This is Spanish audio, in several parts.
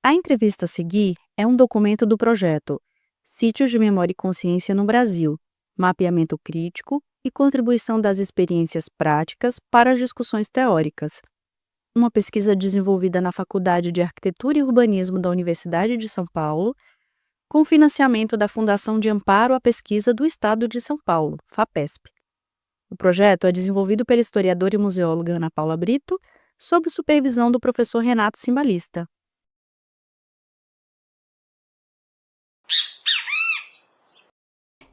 A entrevista a seguir é um documento do projeto Sítios de Memória e Consciência no Brasil, mapeamento crítico e contribuição das experiências práticas para as discussões teóricas. Uma pesquisa desenvolvida na Faculdade de Arquitetura e Urbanismo da Universidade de São Paulo, com financiamento da Fundação de Amparo à Pesquisa do Estado de São Paulo, FAPESP. O projeto é desenvolvido pela historiadora e museóloga Ana Paula Brito, sob supervisão do professor Renato Cimbalista.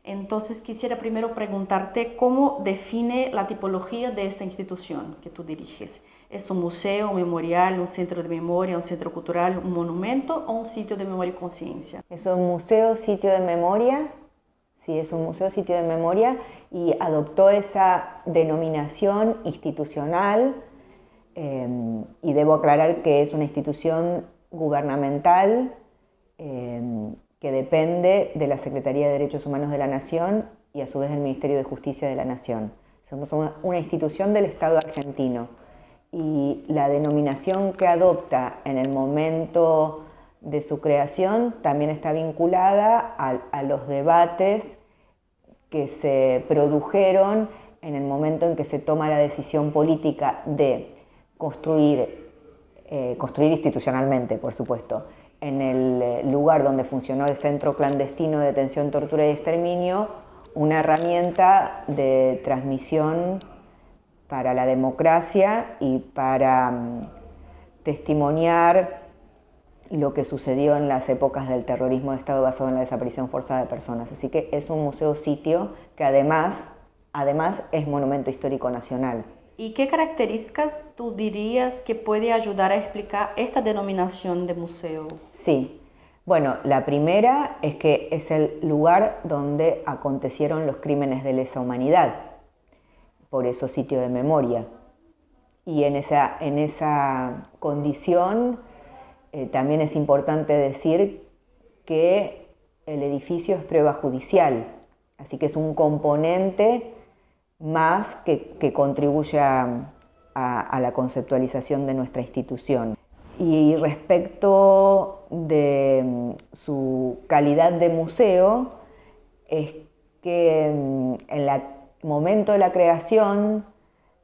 Entonces quisiera primero preguntarte cómo define la tipología de esta institución que tú diriges. ¿Es un museo, un memorial, un centro de memoria, un centro cultural, un monumento o un sitio de memoria y conciencia? Es un museo, sitio de memoria, sí, es un museo, sitio de memoria y adoptó esa denominación institucional y debo aclarar que es una institución gubernamental que depende de la Secretaría de Derechos Humanos de la Nación y a su vez del Ministerio de Justicia de la Nación. Somos una institución del Estado argentino y la denominación que adopta en el momento de su creación también está vinculada a los debates que se produjeron en el momento en que se toma la decisión política de construir institucionalmente, por supuesto, en el lugar donde funcionó el Centro Clandestino de Detención, Tortura y Exterminio, una herramienta de transmisión para la democracia y para testimoniar lo que sucedió en las épocas del terrorismo de Estado basado en la desaparición forzada de personas. Así que es un museo-sitio que además es monumento histórico nacional. ¿Y qué características tú dirías que puede ayudar a explicar esta denominación de museo? Sí, bueno, la primera es que es el lugar donde acontecieron los crímenes de lesa humanidad, por eso sitio de memoria. Y en esa condición también es importante decir que el edificio es prueba judicial, así que es un componente más que contribuye a la conceptualización de nuestra institución. Y respecto de su calidad de museo, es que en el momento de la creación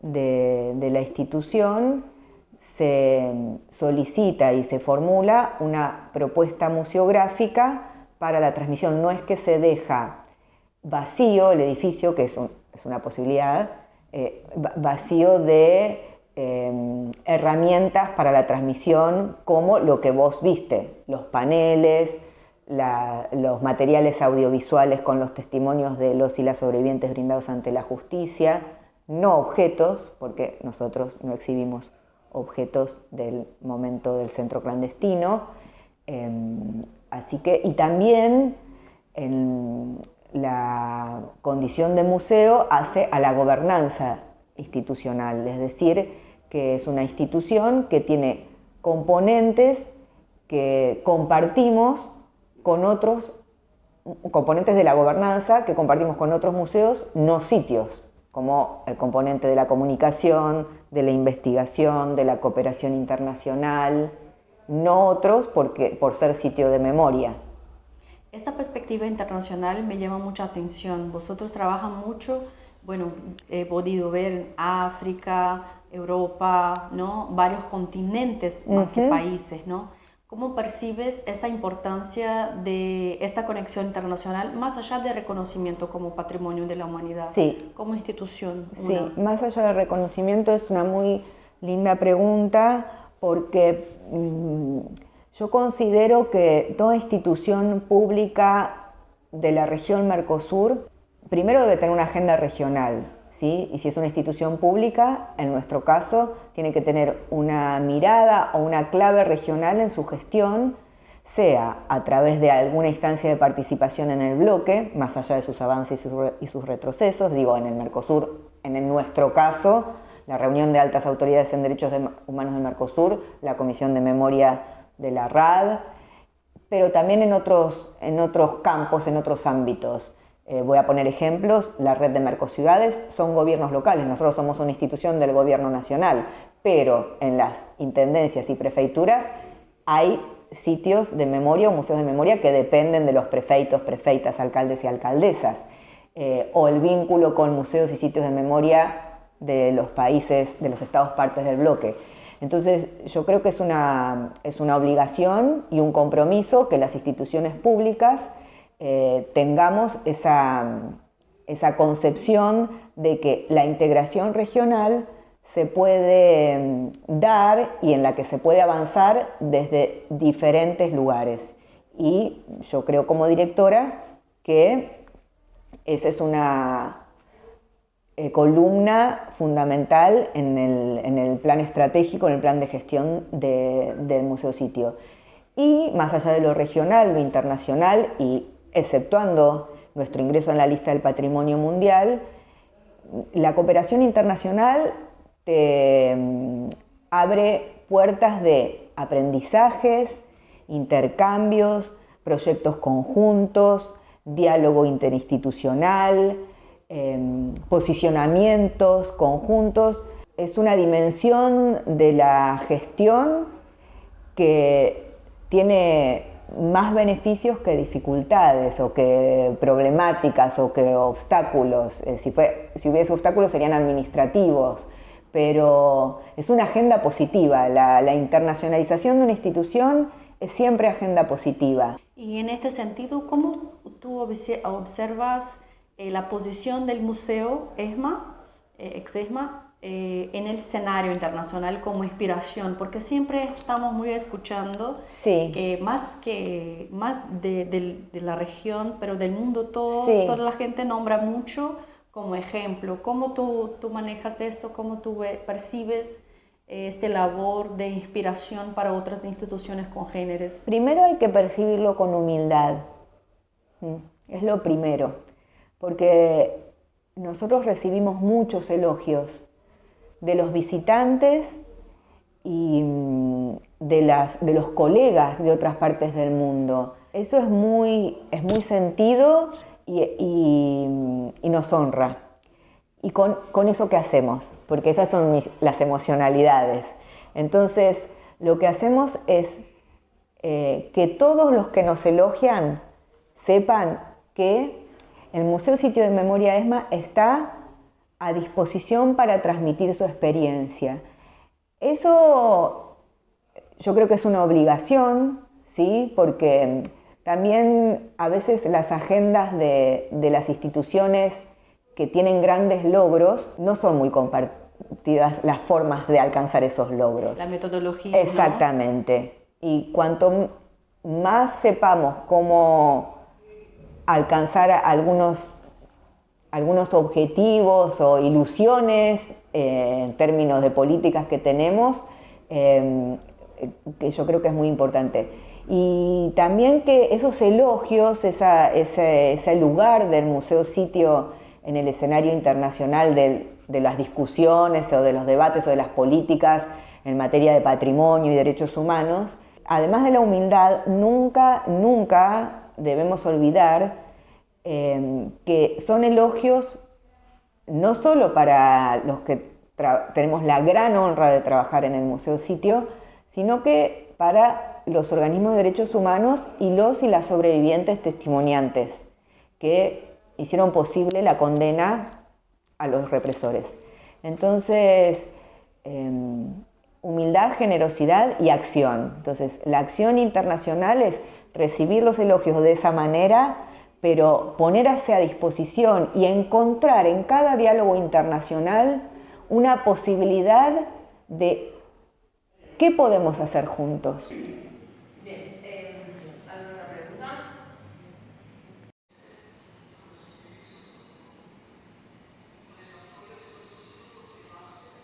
de la institución se solicita y se formula una propuesta museográfica para la transmisión. No es que se deja vacío el edificio, que es una posibilidad, vacío de herramientas para la transmisión, como lo que vos viste, los paneles, los materiales audiovisuales con los testimonios de los y las sobrevivientes brindados ante la justicia, no objetos, porque nosotros no exhibimos objetos del momento del centro clandestino, así que, y también la condición de museo hace a la gobernanza institucional, es decir, que es una institución que tiene componentes que compartimos con otros, componentes de la gobernanza que compartimos con otros museos, no sitios, como el componente de la comunicación, de la investigación, de la cooperación internacional, no otros por ser sitio de memoria. Esta perspectiva internacional me llama mucha atención. Vosotros trabajan mucho, bueno, he podido ver en África, Europa, ¿no? Varios continentes más que países, ¿no? ¿Cómo percibes esta importancia de esta conexión internacional más allá de reconocimiento como patrimonio de la humanidad? Sí. Como institución. Sí, más allá del reconocimiento es una muy linda pregunta porque yo considero que toda institución pública de la región Mercosur primero debe tener una agenda regional, ¿sí? Y si es una institución pública, en nuestro caso, tiene que tener una mirada o una clave regional en su gestión, sea a través de alguna instancia de participación en el bloque, más allá de sus avances y sus retrocesos, digo, en el Mercosur, en nuestro caso, la reunión de altas autoridades en derechos humanos del Mercosur, la Comisión de Memoria de la RAD, pero también en otros campos, en otros ámbitos. Voy a poner ejemplos, la red de Mercociudades son gobiernos locales, nosotros somos una institución del gobierno nacional, pero en las intendencias y prefecturas hay sitios de memoria o museos de memoria que dependen de los prefeitos, prefeitas, alcaldes y alcaldesas, o el vínculo con museos y sitios de memoria de los países, de los estados partes del bloque. Entonces, yo creo que es una obligación y un compromiso que las instituciones públicas tengamos esa concepción de que la integración regional se puede dar y en la que se puede avanzar desde diferentes lugares. Y yo creo como directora que esa es una columna fundamental en el plan estratégico, en el plan de gestión del Museo Sitio. Y más allá de lo regional, lo internacional, y exceptuando nuestro ingreso en la lista del Patrimonio Mundial, la cooperación internacional te abre puertas de aprendizajes, intercambios, proyectos conjuntos, diálogo interinstitucional, posicionamientos conjuntos. Es una dimensión de la gestión que tiene más beneficios que dificultades o que problemáticas o que obstáculos. Si hubiese obstáculos serían administrativos, pero es una agenda positiva. La internacionalización de una institución es siempre agenda positiva. Y en este sentido, ¿cómo tú observas la posición del Museo Exesma en el escenario internacional como inspiración? Porque siempre estamos muy escuchando sí. que más de la región, pero del mundo todo, sí. Toda la gente nombra mucho como ejemplo. ¿Cómo tú manejas eso? ¿Cómo tú percibes esta labor de inspiración para otras instituciones congéneres? Primero hay que percibirlo con humildad. Es lo primero. Porque nosotros recibimos muchos elogios de los visitantes y de los colegas de otras partes del mundo. Eso es muy sentido y nos honra. Y con eso, ¿qué hacemos? Porque esas son las emocionalidades. Entonces, lo que hacemos es que todos los que nos elogian sepan que el Museo Sitio de Memoria ESMA está a disposición para transmitir su experiencia. Eso yo creo que es una obligación, ¿sí? Porque también a veces las agendas de las instituciones que tienen grandes logros no son muy compartidas las formas de alcanzar esos logros. La metodología. Exactamente. ¿No? Y cuanto más sepamos cómo alcanzar algunos objetivos o ilusiones en términos de políticas que tenemos, que yo creo que es muy importante. Y también que esos elogios, ese lugar del Museo Sitio en el escenario internacional de las discusiones o de los debates o de las políticas en materia de patrimonio y derechos humanos, además de la humildad, nunca debemos olvidar que son elogios no solo para los que tenemos la gran honra de trabajar en el Museo Sitio, sino que para los organismos de derechos humanos y las sobrevivientes testimoniantes que hicieron posible la condena a los represores. Entonces, humildad, generosidad y acción. Entonces, la acción internacional es recibir los elogios de esa manera, pero ponerse a disposición y encontrar en cada diálogo internacional una posibilidad de qué podemos hacer juntos. Bien, ¿alguna otra pregunta?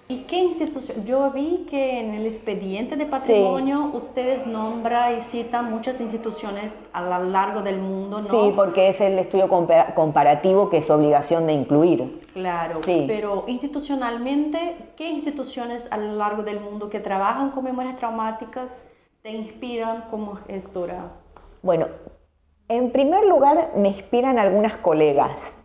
¿Y qué institución? Yo vi que en el expediente de patrimonio ustedes nombran y citan muchas instituciones a lo largo del mundo, ¿no? Sí, porque es el estudio comparativo que es obligación de incluir. Claro, sí. Pero institucionalmente, ¿qué instituciones a lo largo del mundo que trabajan con memorias traumáticas te inspiran como gestora? Bueno, en primer lugar me inspiran algunas colegas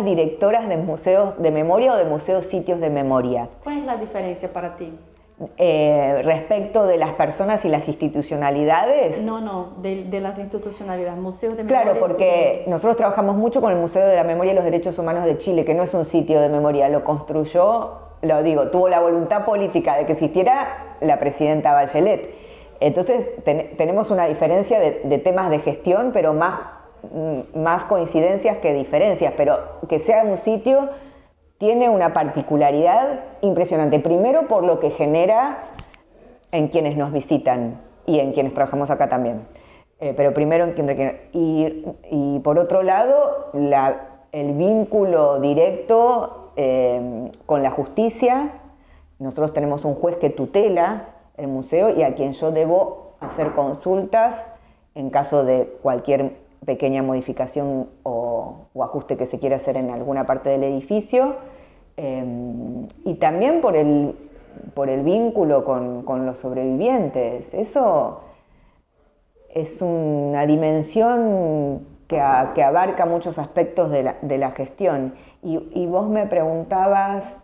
directoras de museos de memoria o de museos sitios de memoria. ¿Cuál es la diferencia para ti? Respecto de las personas y las institucionalidades. No, de las institucionalidades, museos de memoria. Claro, porque nosotros trabajamos mucho con el Museo de la Memoria y los Derechos Humanos de Chile, que no es un sitio de memoria, lo construyó, lo digo, tuvo la voluntad política de que existiera la presidenta Bachelet. Entonces tenemos una diferencia de temas de gestión, pero más coincidencias que diferencias, pero que sea un sitio tiene una particularidad impresionante. Primero por lo que genera en quienes nos visitan y en quienes trabajamos acá también. Pero primero y por otro lado, el vínculo directo con la justicia. Nosotros tenemos un juez que tutela el museo y a quien yo debo hacer consultas en caso de cualquier pequeña modificación o ajuste que se quiera hacer en alguna parte del edificio, y también por el vínculo con los sobrevivientes. Eso es una dimensión que abarca muchos aspectos de la gestión. Y vos me preguntabas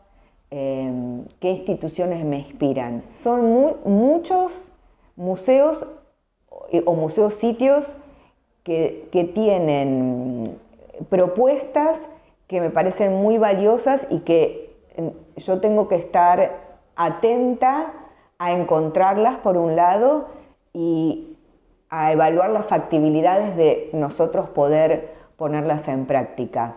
qué instituciones me inspiran. Son muchos museos o museos sitios que tienen propuestas que me parecen muy valiosas y que yo tengo que estar atenta a encontrarlas por un lado y a evaluar las factibilidades de nosotros poder ponerlas en práctica.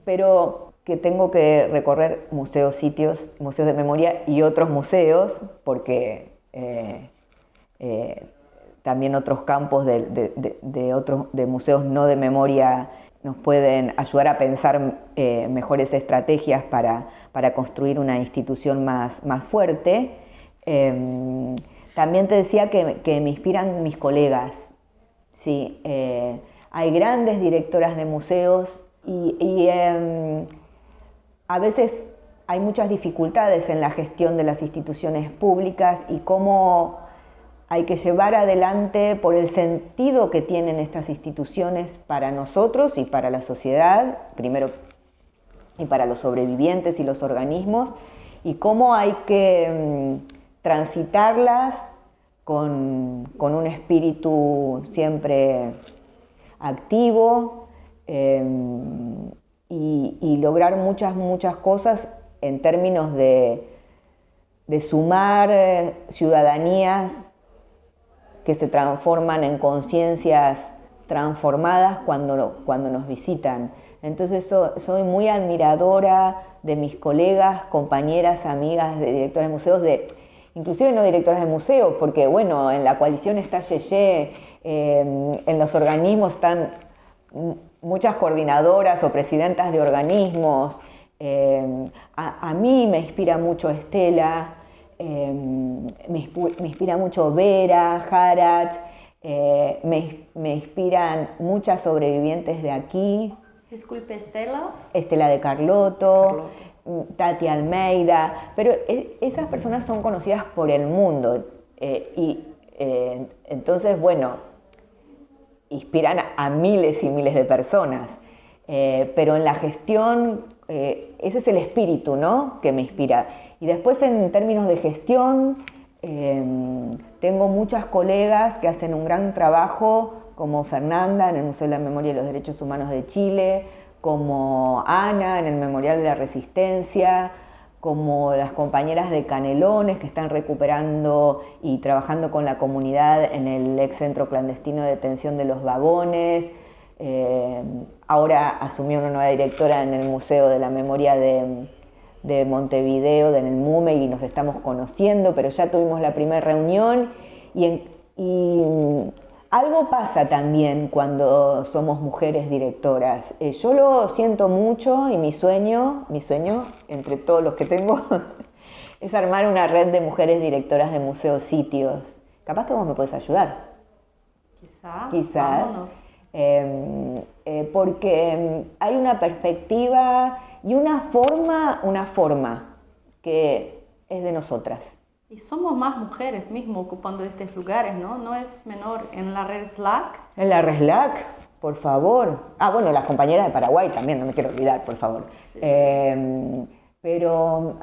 Pero que tengo que recorrer museos, sitios, museos de memoria y otros museos, porque también otros campos de museos no de memoria nos pueden ayudar a pensar mejores estrategias para construir una institución más fuerte. También te decía que me inspiran mis colegas. Sí, hay grandes directoras de museos y a veces hay muchas dificultades en la gestión de las instituciones públicas y cómo hay que llevar adelante por el sentido que tienen estas instituciones para nosotros y para la sociedad, primero, y para los sobrevivientes y los organismos, y cómo hay que transitarlas con un espíritu siempre activo y lograr muchas cosas en términos de sumar ciudadanías que se transforman en conciencias transformadas cuando nos visitan. Entonces soy muy admiradora de mis colegas, compañeras, amigas de directores de museos, inclusive no directoras de museos, porque bueno, en la coalición está Yeye, en los organismos están muchas coordinadoras o presidentas de organismos. A mí me inspira mucho Estela, me inspira mucho Vera, Harach, me inspiran muchas sobrevivientes de aquí. Disculpe, Estela. Estela de Carlotto, Tati Almeida, pero esas personas son conocidas por el mundo entonces, bueno, inspiran a miles y miles de personas, pero en la gestión ese es el espíritu, ¿no?, que me inspira. Y después en términos de gestión, tengo muchas colegas que hacen un gran trabajo, como Fernanda en el Museo de la Memoria y los Derechos Humanos de Chile, como Ana en el Memorial de la Resistencia, como las compañeras de Canelones que están recuperando y trabajando con la comunidad en el ex centro clandestino de detención de los vagones. Ahora asumió una nueva directora en el Museo de la Memoria de Montevideo, en el MUME, y nos estamos conociendo, pero ya tuvimos la primera reunión y algo pasa también cuando somos mujeres directoras. Yo lo siento mucho y mi sueño, entre todos los que tengo, es armar una red de mujeres directoras de museos sitios. Capaz que vos me podés ayudar. Quizás. Porque hay una perspectiva y una forma que es de nosotras. Y somos más mujeres mismo ocupando estos lugares, ¿no? No es menor. En la red Slack. En la red Slack, por favor. Bueno, las compañeras de Paraguay también, no me quiero olvidar, por favor. Sí. pero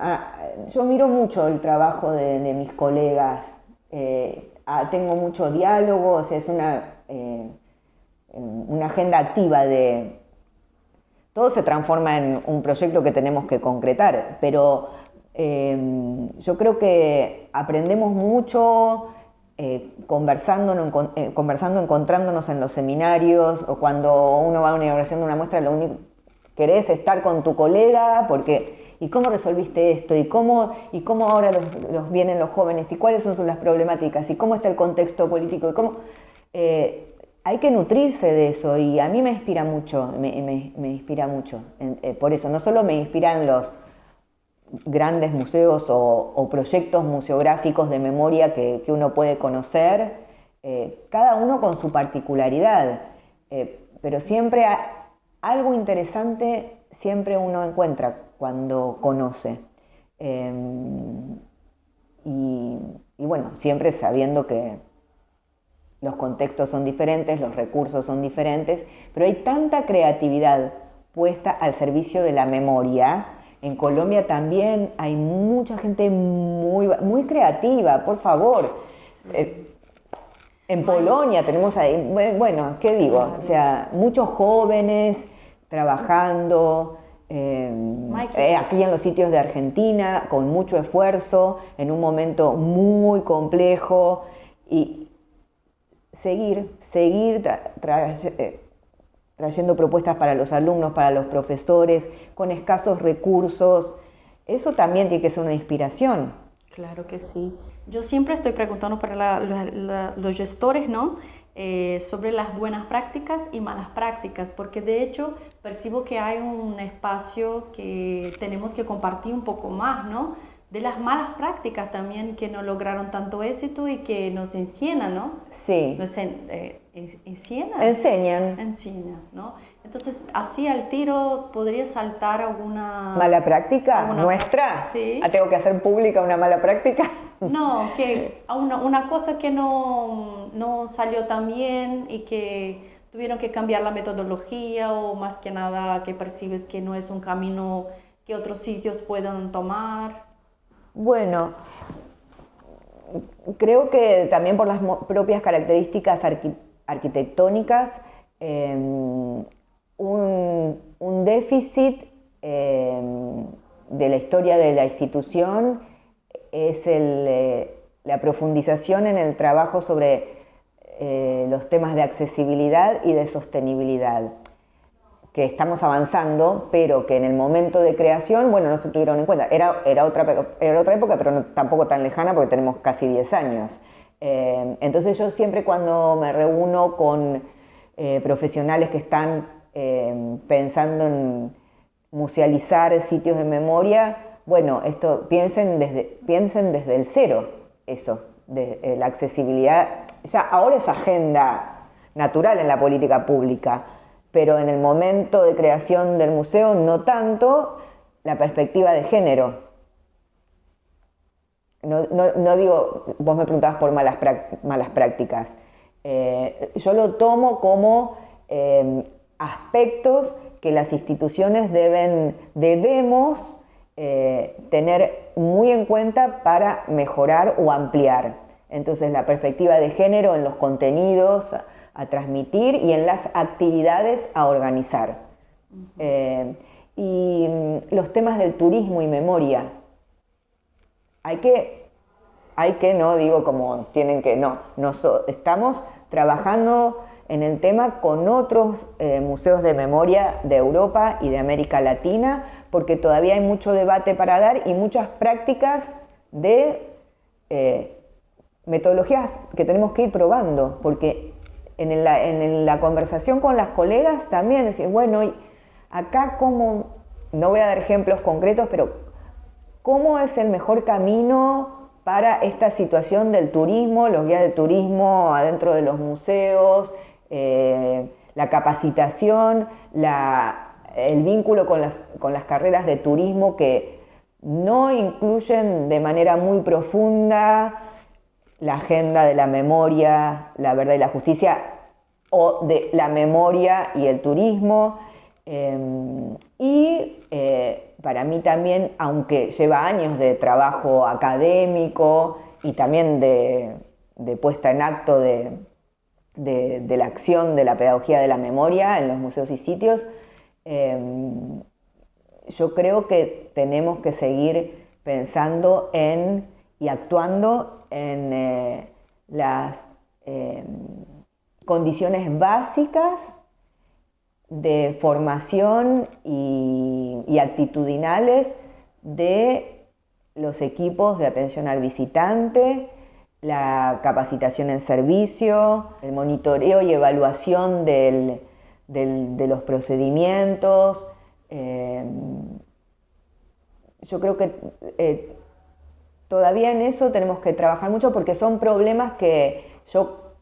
yo miro mucho el trabajo de mis colegas, tengo mucho diálogo, o sea, es una agenda activa de... Todo se transforma en un proyecto que tenemos que concretar, pero yo creo que aprendemos mucho conversando, encontrándonos en los seminarios, o cuando uno va a una inauguración de una muestra, lo único que querés es estar con tu colega, porque ¿y cómo resolviste esto? ¿Y cómo ahora vienen los jóvenes? ¿Y cuáles son las problemáticas? ¿Y cómo está el contexto político? ¿Y cómo...? Hay que nutrirse de eso, y a mí me inspira mucho, me inspira mucho. Por eso, no solo me inspiran los grandes museos o proyectos museográficos de memoria que uno puede conocer, cada uno con su particularidad, pero siempre algo interesante siempre uno encuentra cuando conoce. Y bueno, siempre sabiendo que los contextos son diferentes, los recursos son diferentes, pero hay tanta creatividad puesta al servicio de la memoria. En Colombia también hay mucha gente muy creativa, por favor. En Polonia tenemos ahí, bueno, ¿qué digo? O sea, muchos jóvenes trabajando, aquí en los sitios de Argentina, con mucho esfuerzo, en un momento muy complejo, y seguir trayendo propuestas para los alumnos, para los profesores, con escasos recursos. Eso también tiene que ser una inspiración. Claro que sí. Yo siempre estoy preguntando para los gestores, ¿no? Sobre las buenas prácticas y malas prácticas, porque de hecho percibo que hay un espacio que tenemos que compartir un poco más, ¿no? De las malas prácticas también que no lograron tanto éxito y que nos enseñan, ¿no? Sí. Nos enseñan. Enseñan, ¿no? Entonces, así al tiro, ¿podría saltar alguna... ¿Mala práctica? ¿Nuestra? Sí. ¿Tengo que hacer pública una mala práctica? No, que una cosa que no salió tan bien y que tuvieron que cambiar la metodología, o más que nada que percibes que no es un camino que otros sitios puedan tomar. Bueno, creo que también por las propias características arquitectónicas, un déficit de la historia de la institución es la profundización en el trabajo sobre los temas de accesibilidad y de sostenibilidad, que estamos avanzando, pero que en el momento de creación, bueno, no se tuvieron en cuenta. Era otra época, pero tampoco tan lejana, porque tenemos casi 10 años. Entonces yo siempre, cuando me reúno con profesionales que están pensando en musealizar sitios de memoria, bueno, piensen desde el cero eso, de la accesibilidad. Ya ahora es agenda natural en la política pública, pero en el momento de creación del museo no tanto la perspectiva de género. No digo, vos me preguntabas por malas prácticas. Yo lo tomo como aspectos que las instituciones debemos tener muy en cuenta para mejorar o ampliar. Entonces, la perspectiva de género en los contenidos a transmitir y en las actividades a organizar. Y los temas del turismo y memoria. Hay que, no digo como tienen que, no. Estamos trabajando en el tema con otros museos de memoria de Europa y de América Latina, porque todavía hay mucho debate para dar y muchas prácticas de metodologías que tenemos que ir probando, porque en la conversación con las colegas también decir, bueno, y acá cómo, no voy a dar ejemplos concretos, pero cómo es el mejor camino para esta situación del turismo, los guías de turismo adentro de los museos, la capacitación, el vínculo con las carreras de turismo que no incluyen de manera muy profunda la agenda de la memoria, la verdad y la justicia, o de la memoria y el turismo, y para mí también, aunque lleva años de trabajo académico y también de puesta en acto de la acción de la pedagogía de la memoria en los museos y sitios, yo creo que tenemos que seguir pensando y actuando en las condiciones básicas de formación y actitudinales de los equipos de atención al visitante, la capacitación en servicio, el monitoreo y evaluación de los procedimientos. Yo creo que todavía en eso tenemos que trabajar mucho porque son problemas que yo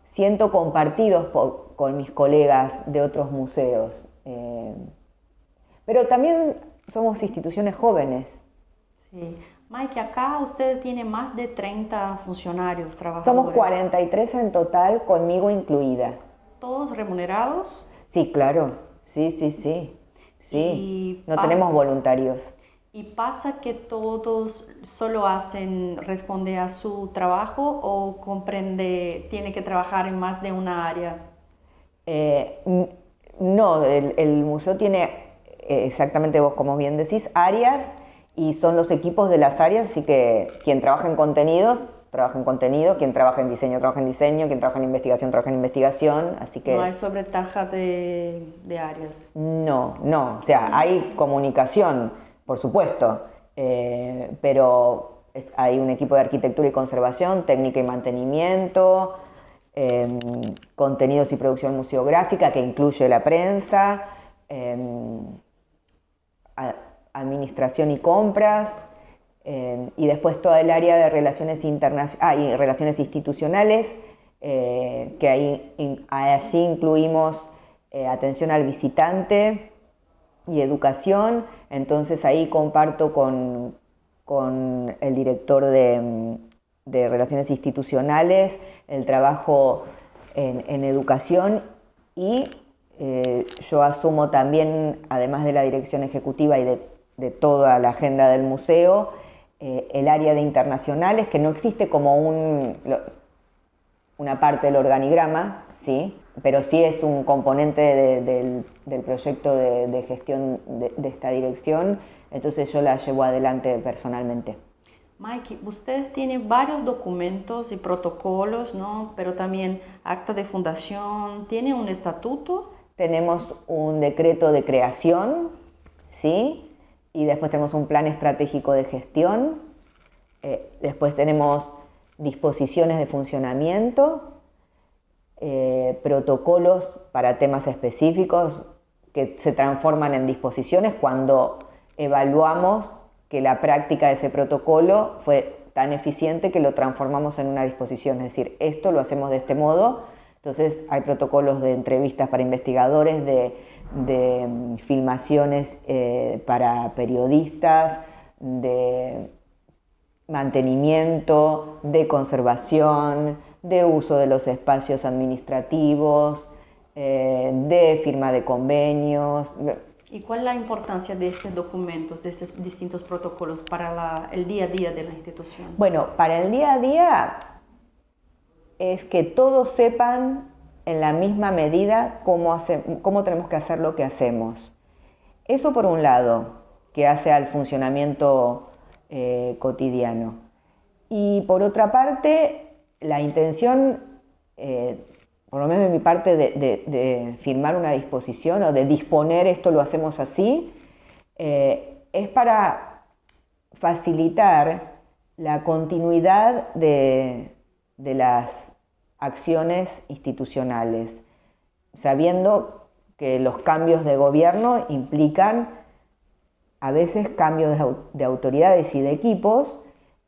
siento compartidos con mis colegas de otros museos. Pero también somos instituciones jóvenes. Sí. Mike, acá usted tiene más de 30 funcionarios trabajadores. Somos 43 en total, conmigo incluida. ¿Todos remunerados? Sí, claro. Sí. No tenemos voluntarios. ¿Y pasa que todos solo responde a su trabajo o tiene que trabajar en más de una área? No, el museo tiene exactamente, vos como bien decís, áreas y son los equipos de las áreas, así que quien trabaja en contenidos, trabaja en contenido, quien trabaja en diseño, trabaja en diseño, quien trabaja en investigación, trabaja en investigación, así que... No hay sobretaja de áreas. No, o sea, hay comunicación, por supuesto, pero hay un equipo de arquitectura y conservación, técnica y mantenimiento, contenidos y producción museográfica que incluye la prensa, administración y compras, y después toda el área de relaciones y relaciones institucionales, que allí incluimos atención al visitante y educación. Entonces ahí comparto con el director de relaciones institucionales el trabajo en educación y yo asumo también, además de la dirección ejecutiva y de toda la agenda del museo, el área de internacionales, que no existe como una parte del organigrama, ¿sí? Pero sí es un componente del proyecto de gestión de esta dirección, entonces yo la llevo adelante personalmente. Mike, ustedes tienen varios documentos y protocolos, ¿no? Pero también acta de fundación, ¿tiene un estatuto? Tenemos un decreto de creación, ¿sí? Y después tenemos un plan estratégico de gestión, después tenemos disposiciones de funcionamiento, protocolos para temas específicos que se transforman en disposiciones cuando evaluamos que la práctica de ese protocolo fue tan eficiente que lo transformamos en una disposición, es decir, esto lo hacemos de este modo. Entonces hay protocolos de entrevistas para investigadores, de filmaciones para periodistas, de mantenimiento, de conservación, de uso de los espacios administrativos, de firma de convenios. ¿Y cuál es la importancia de estos documentos, de esos distintos protocolos para el día a día de la institución? Bueno, para el día a día es que todos sepan en la misma medida cómo tenemos que hacer lo que hacemos. Eso por un lado, que hace al funcionamiento cotidiano. Y por otra parte, la intención, por lo menos de mi parte, de firmar una disposición o de disponer esto lo hacemos así, es para facilitar la continuidad de las acciones institucionales, sabiendo que los cambios de gobierno implican a veces cambios de autoridades y de equipos.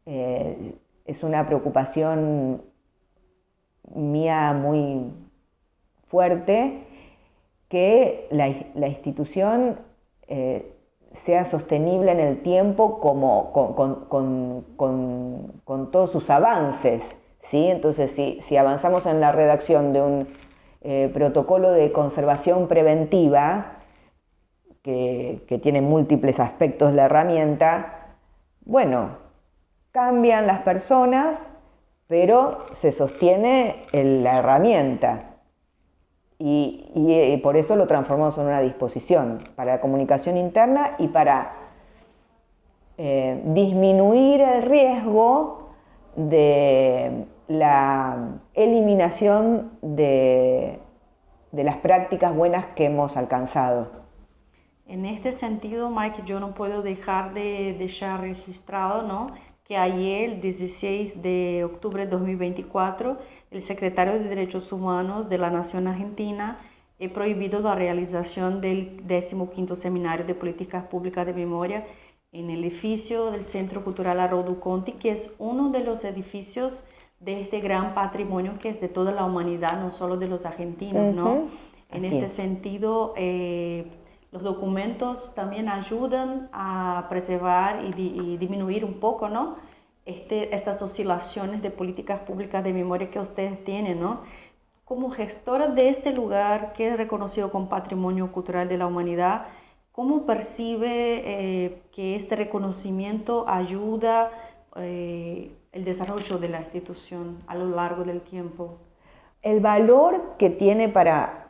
Es una preocupación mía muy fuerte que la institución sea sostenible en el tiempo con todos sus avances, ¿sí? Entonces, si avanzamos en la redacción de un protocolo de conservación preventiva, que tiene múltiples aspectos la herramienta, bueno, cambian las personas, pero se sostiene la herramienta. Y por eso lo transformamos en una disposición para la comunicación interna y para disminuir el riesgo de la eliminación de las prácticas buenas que hemos alcanzado. En este sentido, Mike, yo no puedo dejar de dejar registrado, ¿no?, que ayer, el 16 de octubre de 2024, el secretario de Derechos Humanos de la Nación Argentina ha prohibido la realización del 15º Seminario de Políticas Públicas de Memoria en el edificio del Centro Cultural Haroldo Conti, que es uno de los edificios de este gran patrimonio que es de toda la humanidad, no solo de los argentinos, ¿no? En este sentido, los documentos también ayudan a preservar y disminuir un poco, ¿no?, estas oscilaciones de políticas públicas de memoria que ustedes tienen, ¿no? Como gestora de este lugar que es reconocido como Patrimonio Cultural de la Humanidad, ¿cómo percibe que este reconocimiento ayuda el desarrollo de la institución a lo largo del tiempo? El valor que tiene para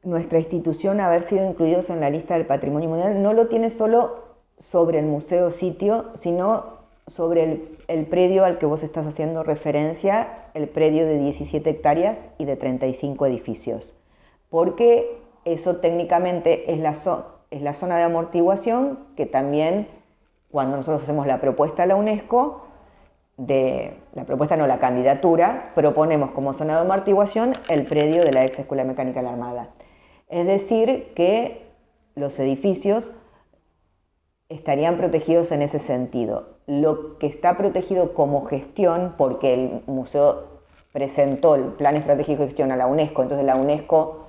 nuestra institución haber sido incluidos en la lista del Patrimonio Mundial no lo tiene solo sobre el museo sitio, sino sobre el predio al que vos estás haciendo referencia, el predio de 17 hectáreas y de 35 edificios, porque eso técnicamente es la zona de amortiguación que también, cuando nosotros hacemos la propuesta a la UNESCO, la candidatura, proponemos como zona de amortiguación el predio de la ex Escuela Mecánica de la Armada. Es decir, que los edificios estarían protegidos en ese sentido. Lo que está protegido como gestión, porque el museo presentó el Plan Estratégico de Gestión a la UNESCO, entonces la UNESCO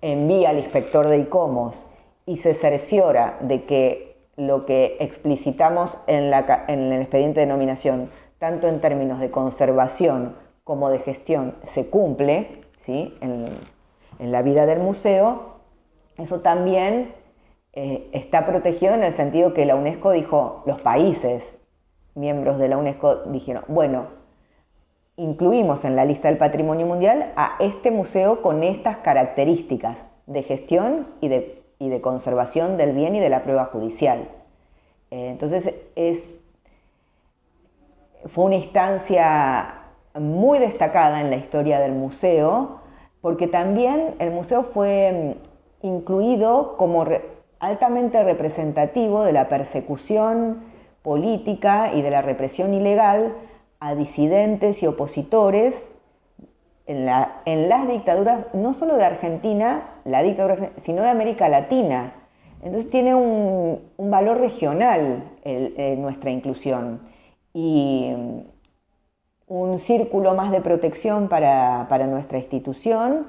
envía al inspector de ICOMOS y se cerciora de que lo que explicitamos en el expediente de nominación, tanto en términos de conservación como de gestión, se cumple, ¿sí?, en la vida del museo. Eso también está protegido en el sentido que la UNESCO dijo, los países miembros de la UNESCO dijeron, bueno, incluimos en la lista del Patrimonio Mundial a este museo con estas características de gestión y de conservación del bien y de la prueba judicial. Entonces fue una instancia muy destacada en la historia del museo, porque también el museo fue incluido como altamente representativo de la persecución política y de la represión ilegal a disidentes y opositores en las dictaduras, no solo de Argentina, sino de América Latina. Entonces tiene un valor regional nuestra inclusión y un círculo más de protección para nuestra institución,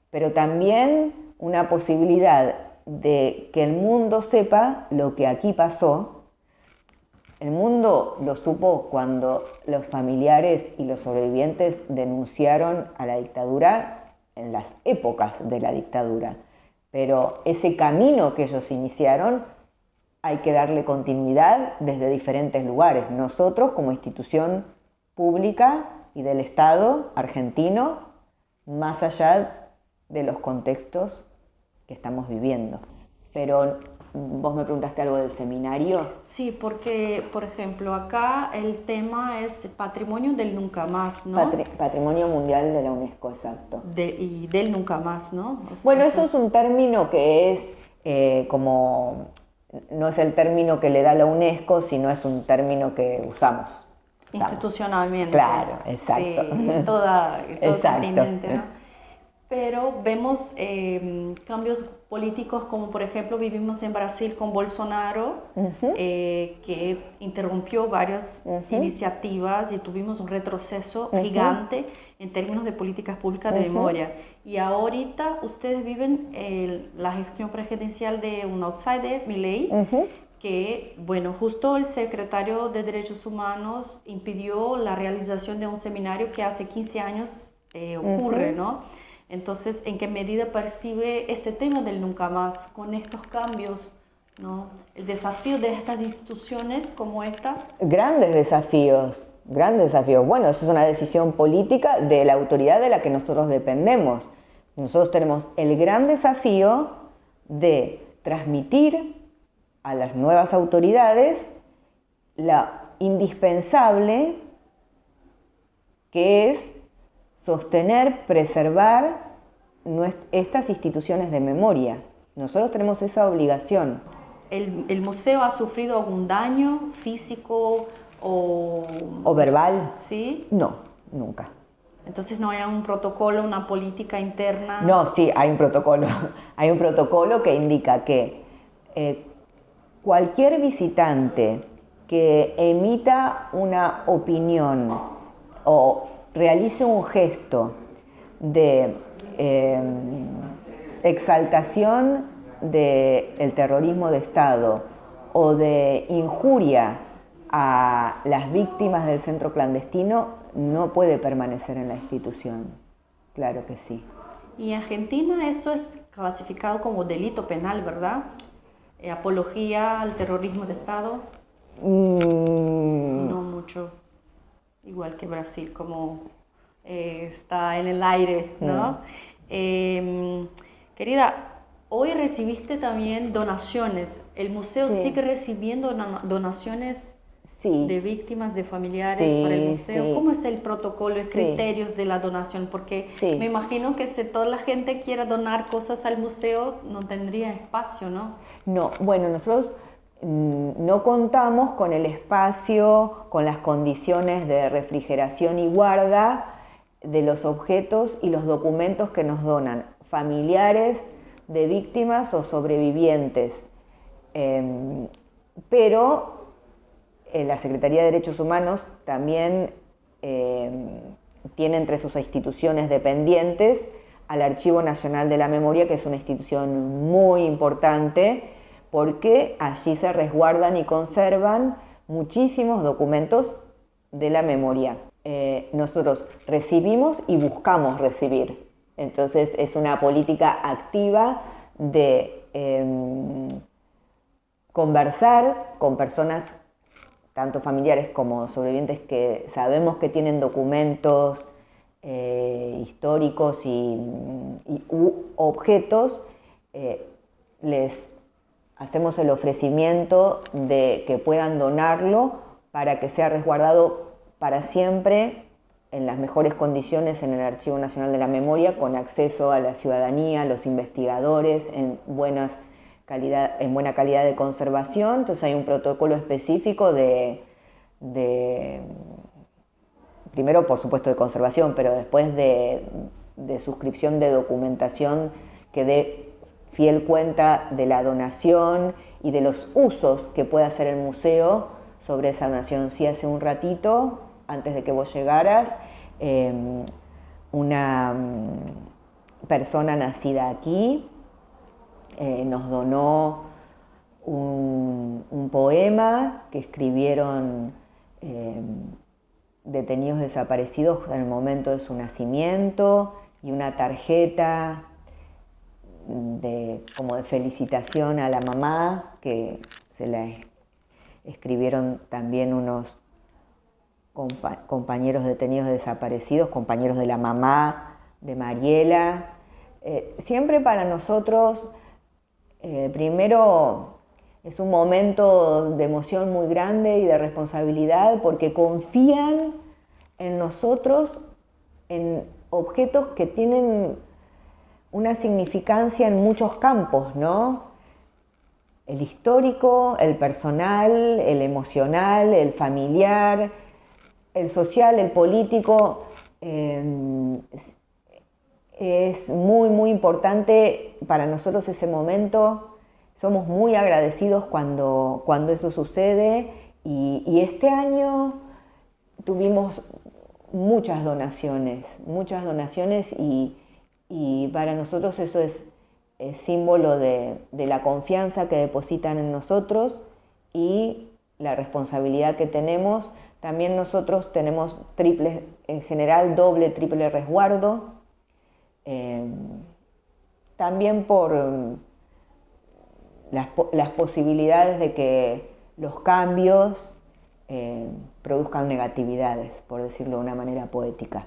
pero también una posibilidad de que el mundo sepa lo que aquí pasó. El mundo lo supo cuando los familiares y los sobrevivientes denunciaron a la dictadura en las épocas de la dictadura. Pero ese camino que ellos iniciaron hay que darle continuidad desde diferentes lugares. Nosotros, como institución pública y del Estado argentino, más allá de los contextos que estamos viviendo. Pero vos me preguntaste algo del seminario. Sí, porque, por ejemplo, acá el tema es patrimonio del nunca más, ¿no? Patrimonio Mundial de la UNESCO, exacto. Y del nunca más, ¿no? Bueno, eso es un término que es no es el término que le da la UNESCO, sino es un término que usamos. Institucionalmente. Claro, exacto. Sí, todo el continente, ¿no? Pero vemos cambios políticos como, por ejemplo, vivimos en Brasil con Bolsonaro, que interrumpió varias iniciativas y tuvimos un retroceso gigante en términos de políticas públicas de memoria. Y ahorita ustedes viven la gestión presidencial de un outsider, Milei, que, bueno, justo el secretario de Derechos Humanos impidió la realización de un seminario que hace 15 años ocurre, ¿no? Entonces, ¿en qué medida percibe este tema del nunca más con estos cambios, ¿no? El desafío de estas instituciones como esta. Grandes desafíos, grandes desafíos. Bueno, eso es una decisión política de la autoridad de la que nosotros dependemos. Nosotros tenemos el gran desafío de transmitir a las nuevas autoridades la indispensable que es sostener, preservar estas instituciones de memoria. Nosotros tenemos esa obligación. ¿El museo ha sufrido algún daño físico ¿O verbal? Sí. No, nunca. Entonces no hay un protocolo, una política interna. No, sí, hay un protocolo. Hay un protocolo que indica que cualquier visitante que emita una opinión o realice un gesto de exaltación del terrorismo de Estado o de injuria a las víctimas del centro clandestino no puede permanecer en la institución. Claro que sí. Y en Argentina eso es clasificado como delito penal, ¿verdad? Apología al terrorismo de Estado. No mucho. Igual que Brasil, como está en el aire, ¿no? Querida, hoy recibiste también donaciones. ¿El museo sigue recibiendo donaciones de víctimas, de familiares para el museo? Sí. ¿Cómo es el protocolo y criterios de la donación? Porque me imagino que si toda la gente quiera donar cosas al museo, no tendría espacio, ¿no? No, bueno, nosotros no contamos con el espacio, con las condiciones de refrigeración y guarda de los objetos y los documentos que nos donan familiares de víctimas o sobrevivientes. Pero la Secretaría de Derechos Humanos también tiene entre sus instituciones dependientes al Archivo Nacional de la Memoria, que es una institución muy importante porque allí se resguardan y conservan muchísimos documentos de la memoria. Nosotros recibimos y buscamos recibir. Entonces es una política activa de conversar con personas, tanto familiares como sobrevivientes, que sabemos que tienen documentos históricos y objetos. Les hacemos el ofrecimiento de que puedan donarlo para que sea resguardado para siempre en las mejores condiciones en el Archivo Nacional de la Memoria, con acceso a la ciudadanía, a los investigadores, en buena calidad de conservación. Entonces hay un protocolo específico primero por supuesto de conservación, pero después de suscripción de documentación que dé fiel cuenta de la donación y de los usos que puede hacer el museo sobre esa donación. Sí, hace un ratito, antes de que vos llegaras, una persona nacida aquí nos donó un poema que escribieron detenidos desaparecidos en el momento de su nacimiento y una tarjeta como de felicitación a la mamá, que se la escribieron también unos compañeros detenidos desaparecidos, compañeros de la mamá de Mariela. Siempre para nosotros, primero, es un momento de emoción muy grande y de responsabilidad, porque confían en nosotros, en objetos que tienen una significancia en muchos campos, ¿no? El histórico, el personal, el emocional, el familiar, el social, el político. Es muy, muy importante para nosotros ese momento. Somos muy agradecidos cuando eso sucede, y este año tuvimos muchas donaciones y para nosotros eso es símbolo de la confianza que depositan en nosotros y la responsabilidad que tenemos. También nosotros tenemos en general doble, triple resguardo. También por las posibilidades de que los cambios produzcan negatividades, por decirlo de una manera poética.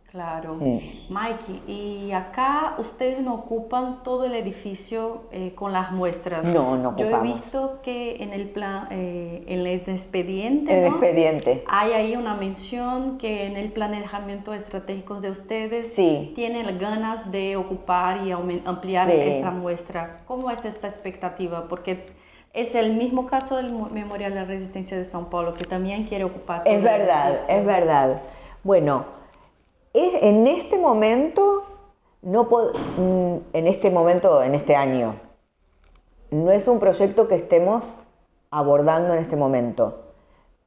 Claro. Sí. Mikey, y acá ustedes no ocupan todo el edificio con las muestras. No, no Yo he ocupamos. visto que en el plan, en el expediente, El ¿no? expediente. Hay ahí una mención que en el planejamiento estratégico de ustedes Sí. tienen ganas de ocupar y ampliar Sí. esta muestra. ¿Cómo es esta expectativa? Porque es el mismo caso del Memorial de la Resistencia de São Paulo, que también quiere ocupar todo Es el verdad, edificio. es verdad. Bueno, en este momento, en este año, no es un proyecto que estemos abordando en este momento,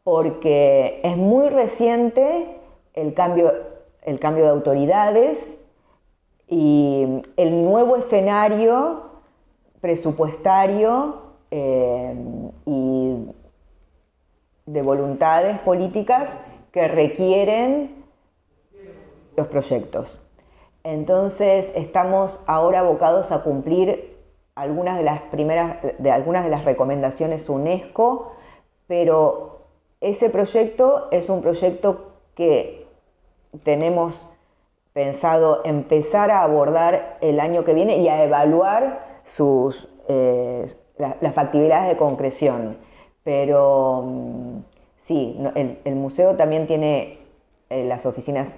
porque es muy reciente el cambio de autoridades y el nuevo escenario presupuestario y de voluntades políticas que requieren los proyectos. Entonces estamos ahora abocados a cumplir algunas de las recomendaciones UNESCO, pero ese proyecto es un proyecto que tenemos pensado empezar a abordar el año que viene y a evaluar las factibilidades de concreción. Pero sí, el museo también tiene las oficinas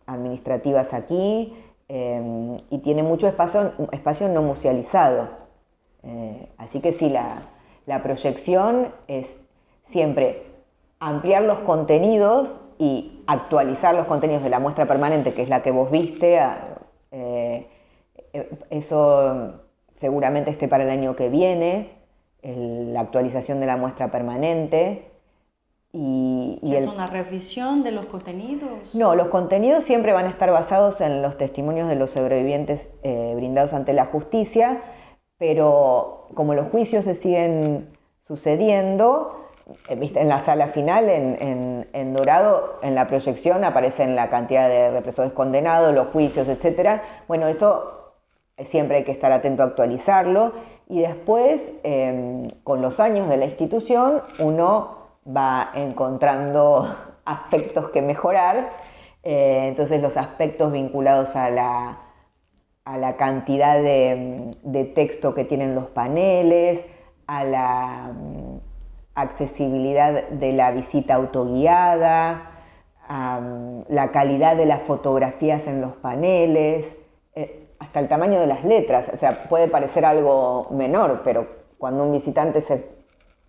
administrativas aquí y tiene mucho espacio no musealizado. Así que sí, la proyección es siempre ampliar los contenidos y actualizar los contenidos de la muestra permanente, que es la que vos viste. Eso seguramente esté para el año que viene, la actualización de la muestra permanente. ¿Es una revisión de los contenidos? No, los contenidos siempre van a estar basados en los testimonios de los sobrevivientes brindados ante la justicia, pero como los juicios se siguen sucediendo, en la sala final, en dorado, en la proyección aparecen la cantidad de represores condenados, los juicios, etc. Bueno, eso siempre hay que estar atento a actualizarlo, y después, con los años de la institución, uno va encontrando aspectos que mejorar. Entonces los aspectos vinculados a la cantidad de texto que tienen los paneles, a la accesibilidad de la visita autoguiada, a la calidad de las fotografías en los paneles, hasta el tamaño de las letras. O sea, puede parecer algo menor, pero cuando un visitante se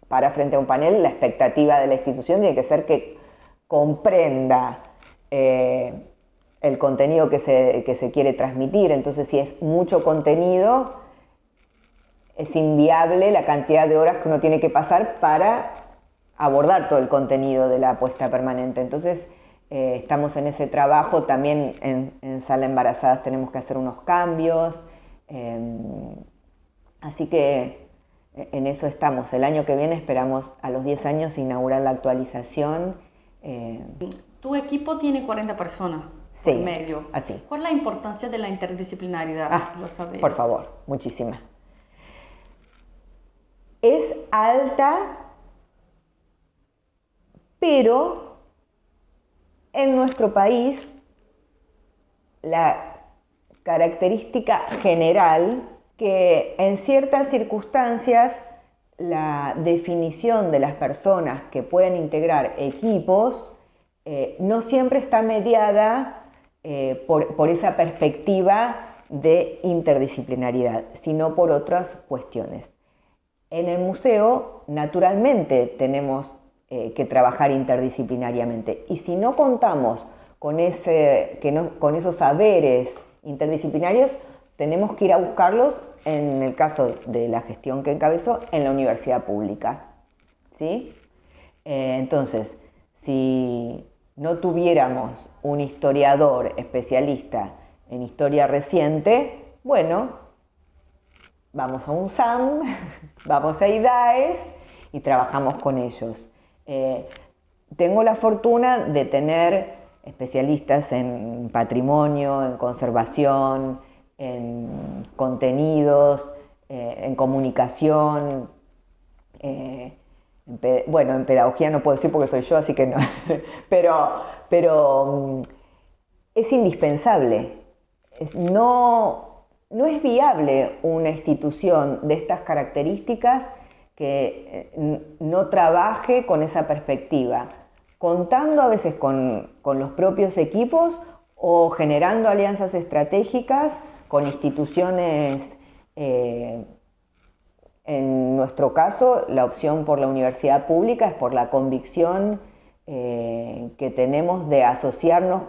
para frente a un panel, la expectativa de la institución tiene que ser que comprenda el contenido que se quiere transmitir. Entonces, si es mucho contenido, es inviable la cantidad de horas que uno tiene que pasar para abordar todo el contenido de la puesta permanente. Entonces, estamos en ese trabajo. También en Sala Embarazadas tenemos que hacer unos cambios. Así que en eso estamos. El año que viene esperamos a los 10 años inaugurar la actualización. Tu equipo tiene 40 personas Sí, por medio. así. ¿Cuál es la importancia de la interdisciplinaridad? ¿Lo sabes? Por favor, muchísima. Es alta, pero en nuestro país la característica general que en ciertas circunstancias la definición de las personas que pueden integrar equipos no siempre está mediada por esa perspectiva de interdisciplinariedad, sino por otras cuestiones. En el museo, naturalmente, tenemos que trabajar interdisciplinariamente, y si no contamos con esos saberes interdisciplinarios, tenemos que ir a buscarlos, en el caso de la gestión que encabezó, en la universidad pública, ¿sí? Entonces, si no tuviéramos un historiador especialista en historia reciente, bueno, vamos a UNSAM, vamos a IDAES y trabajamos con ellos. Tengo la fortuna de tener especialistas en patrimonio, en conservación, en contenidos, en comunicación, bueno, en pedagogía no puedo decir porque soy yo, así que no, pero es indispensable. No es viable una institución de estas características que no trabaje con esa perspectiva, contando a veces con los propios equipos o generando alianzas estratégicas con instituciones, en nuestro caso, la opción por la universidad pública es por la convicción que tenemos de asociarnos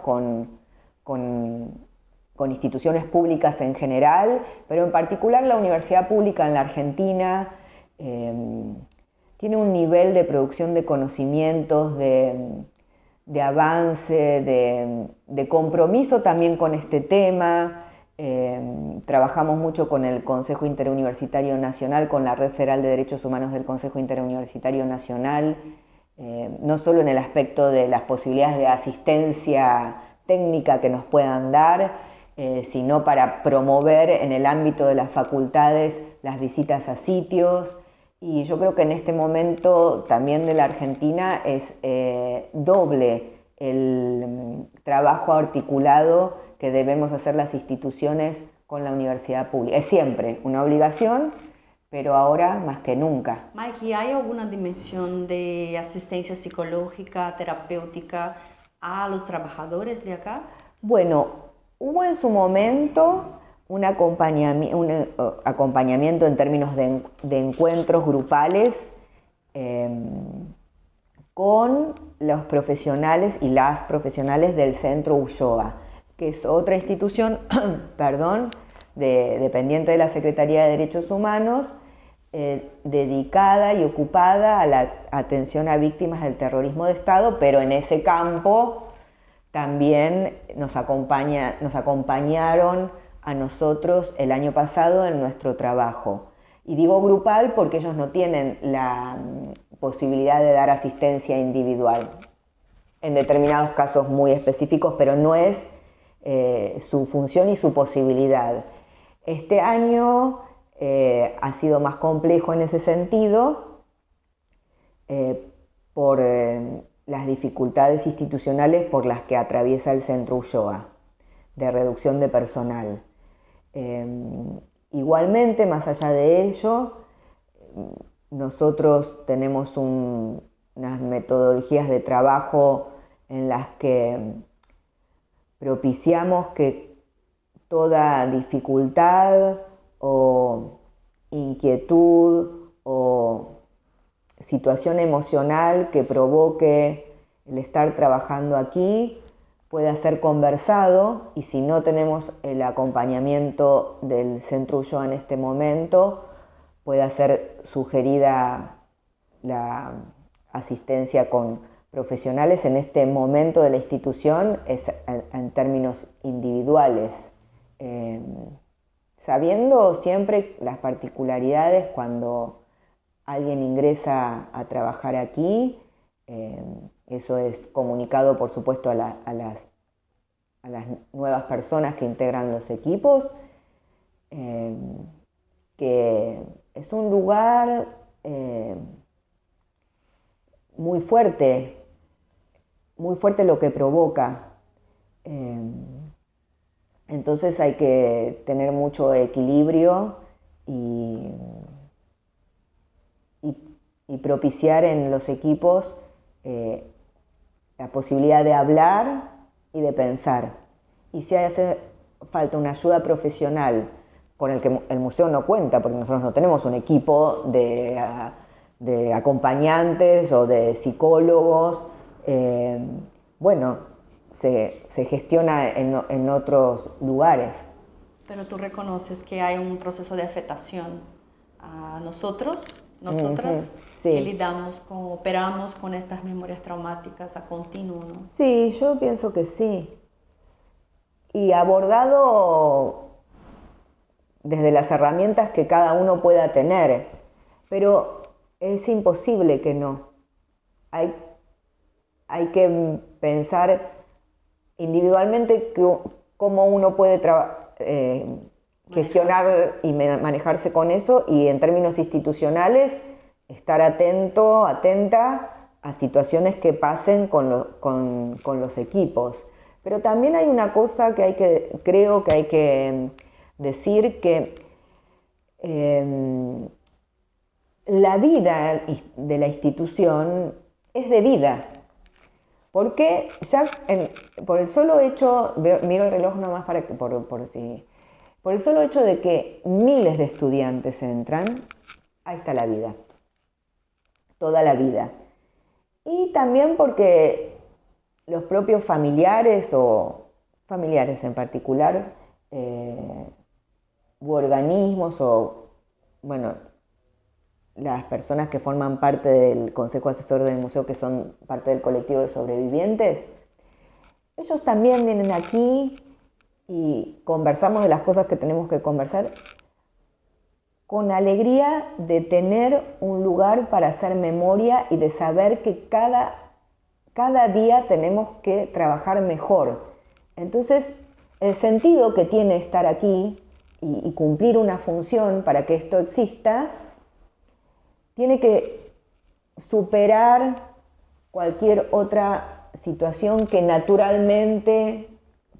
con instituciones públicas en general, pero en particular la universidad pública en la Argentina tiene un nivel de producción de conocimientos, de avance, de compromiso también con este tema. Trabajamos mucho con el Consejo Interuniversitario Nacional, con la Red Federal de Derechos Humanos del Consejo Interuniversitario Nacional, no solo en el aspecto de las posibilidades de asistencia técnica que nos puedan dar, sino para promover en el ámbito de las facultades las visitas a sitios. Y yo creo que en este momento también de la Argentina es doble el trabajo articulado que debemos hacer las instituciones con la universidad pública. Es siempre una obligación, pero ahora más que nunca. Mike, ¿y hay alguna dimensión de asistencia psicológica, terapéutica a los trabajadores de acá? Bueno, hubo en su momento un acompañamiento en términos de encuentros grupales con los profesionales y las profesionales del Centro Ulloa, que es otra institución dependiente de la Secretaría de Derechos Humanos, dedicada y ocupada a la atención a víctimas del terrorismo de Estado, pero en ese campo también nos acompañaron a nosotros el año pasado en nuestro trabajo. Y digo grupal porque ellos no tienen la posibilidad de dar asistencia individual, en determinados casos muy específicos, pero no es su función y su posibilidad. Este año ha sido más complejo en ese sentido por las dificultades institucionales por las que atraviesa el Centro Ulloa, de reducción de personal. Igualmente, más allá de ello, nosotros tenemos unas metodologías de trabajo en las que propiciamos que toda dificultad o inquietud o situación emocional que provoque el estar trabajando aquí pueda ser conversado, y si no tenemos el acompañamiento del Centro Ulloa en este momento, pueda ser sugerida la asistencia con profesionales. En este momento de la institución es en términos individuales, sabiendo siempre las particularidades cuando alguien ingresa a trabajar aquí. Eso es comunicado, por supuesto, a las nuevas personas que integran los equipos, que es un lugar muy fuerte lo que provoca. Entonces hay que tener mucho equilibrio y propiciar en los equipos la posibilidad de hablar y de pensar. Y si hace falta una ayuda profesional con el que el museo no cuenta, porque nosotros no tenemos un equipo de acompañantes o de psicólogos, bueno, se gestiona en otros lugares. Pero tú reconoces que hay un proceso de afectación a nosotras, sí, que lidamos operamos con estas memorias traumáticas a continuo, ¿no? Sí, yo pienso que sí. Y abordado desde las herramientas que cada uno pueda tener, pero es imposible que no. Hay que pensar individualmente cómo uno puede gestionar y manejarse con eso, y en términos institucionales estar atento, atenta a situaciones que pasen con los equipos. Pero también hay una cosa que creo que hay que decir, que la vida de la institución es de vida. Porque ya por el solo hecho, miro el reloj nomás por el solo hecho de que miles de estudiantes entran, ahí está la vida, toda la vida. Y también porque los propios familiares, o familiares en particular, u organismos, o bueno, las personas que forman parte del Consejo Asesor del Museo, que son parte del colectivo de sobrevivientes, ellos también vienen aquí y conversamos de las cosas que tenemos que conversar, con alegría de tener un lugar para hacer memoria y de saber que cada día tenemos que trabajar mejor. Entonces, el sentido que tiene estar aquí y cumplir una función para que esto exista, tiene que superar cualquier otra situación que naturalmente,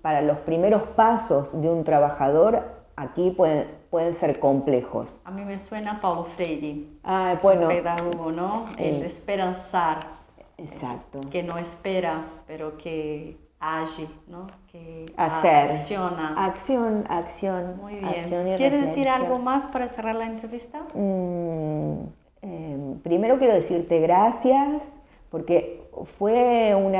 para los primeros pasos de un trabajador, aquí pueden ser complejos. A mí me suena Paulo Freire, bueno, el pedagogo, ¿no? El esperanzar. Exacto. Que no espera, pero que age, ¿no? Que Hacer. acciona. Acción. Muy bien. Acción y ¿Quieres decir reflexión. algo más para cerrar la entrevista? Primero quiero decirte gracias, porque fue un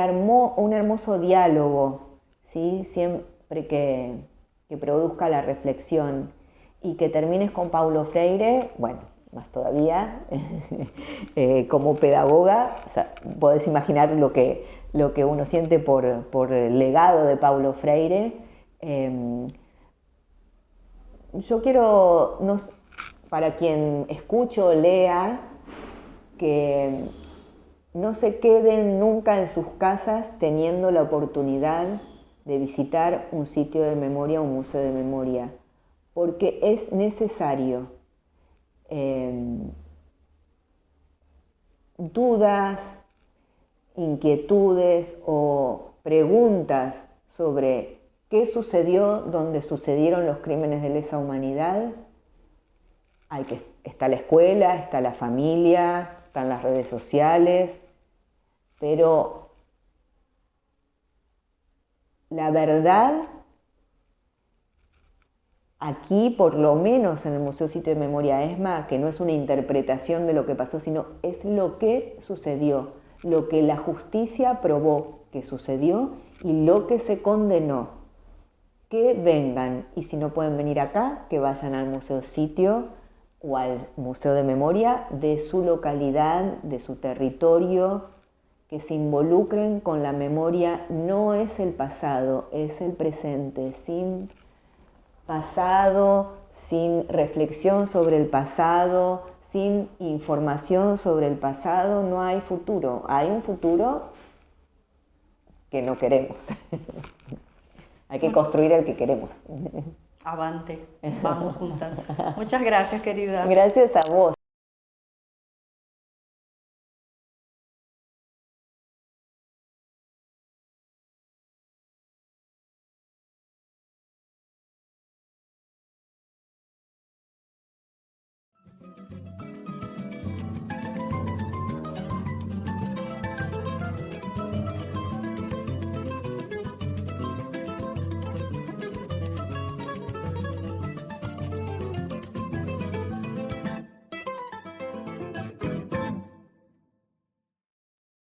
hermoso diálogo, ¿sí? Siempre que produzca la reflexión, y que termines con Paulo Freire, bueno, más todavía, como pedagoga, o sea, podés imaginar lo que uno siente por el legado de Paulo Freire. Yo quiero, para quien escuche o lea, que no se queden nunca en sus casas teniendo la oportunidad de visitar un sitio de memoria, un museo de memoria, porque es necesario. Dudas, inquietudes o preguntas sobre qué sucedió donde sucedieron los crímenes de lesa humanidad, está la escuela, está la familia, están las redes sociales, pero la verdad, aquí, por lo menos en el Museo Sitio de Memoria ESMA, que no es una interpretación de lo que pasó, sino es lo que sucedió, lo que la justicia probó que sucedió y lo que se condenó. Que vengan, y si no pueden venir acá, que vayan al Museo Sitio o al Museo de Memoria de su localidad, de su territorio, que se involucren con la memoria. No es el pasado, es el presente. Sin pasado, sin reflexión sobre el pasado, sin información sobre el pasado, no hay futuro. Hay un futuro que no queremos. Hay que construir el que queremos. Avante, vamos juntas. Muchas gracias, querida. Gracias a vos.